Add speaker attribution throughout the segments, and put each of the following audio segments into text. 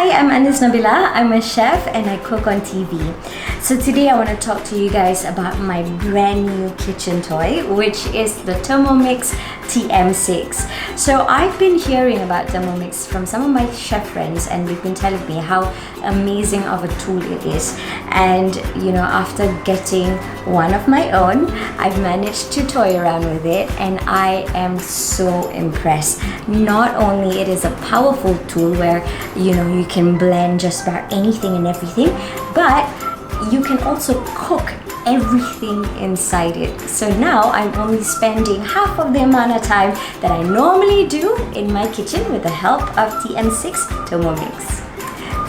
Speaker 1: Hi, I'm Nabilah. I'm a chef and I cook on TV. So today I want to talk to you guys about my brand new kitchen toy, which is the Thermomix TM6. So I've been hearing about Thermomix from some of my chef friends, and they've been telling me how amazing of a tool it is. And you know, after getting one of my own, I've managed to toy around with it and I am so impressed. Not only it is a powerful tool where you know you can blend just about anything and everything, but you can also cook everything inside it. So now I'm only spending half of the amount of time that I normally do in my kitchen with the help of TM6 Thermomix.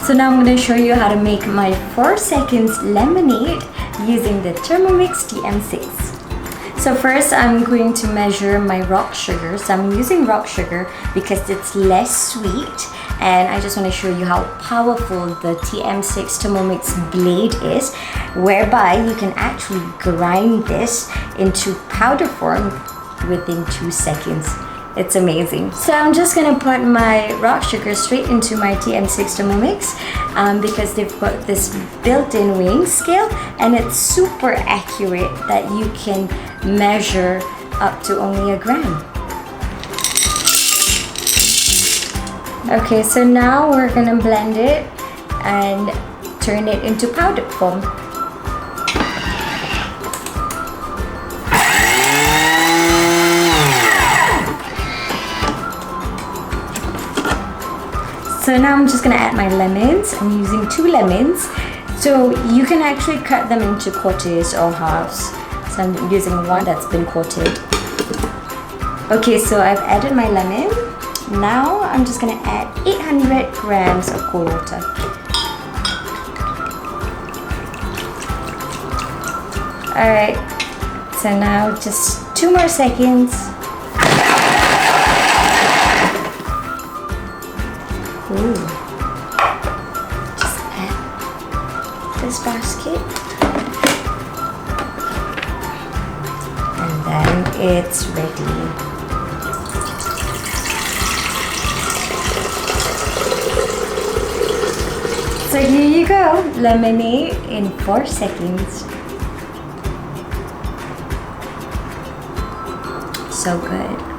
Speaker 1: So now I'm going to show you how to make my 4 seconds lemonade using the Thermomix TM6. So first I'm going to measure my rock sugar. So I'm using rock sugar because it's less sweet, and I just want to show you how powerful the TM6 Thermomix blade is, whereby you can actually grind this into powder form within 2 seconds. It's amazing. So I'm just gonna put my rock sugar straight into my TM6 Thermomix because they've got this built-in weighing scale, and it's super accurate that you can measure up to only 1 gram. Okay, so now we're gonna blend it and turn it into powder form. So now I'm just gonna add my lemons. I'm using 2 lemons. So you can actually cut them into quarters or halves. So I'm using one that's been quartered. Okay, so I've added my lemon. Now I'm just gonna add 800 grams of cold water. Alright, so now just 2 more seconds. Ooh. Just add this basket. And then it's ready. So here you go, lemonade in 4 seconds. So good.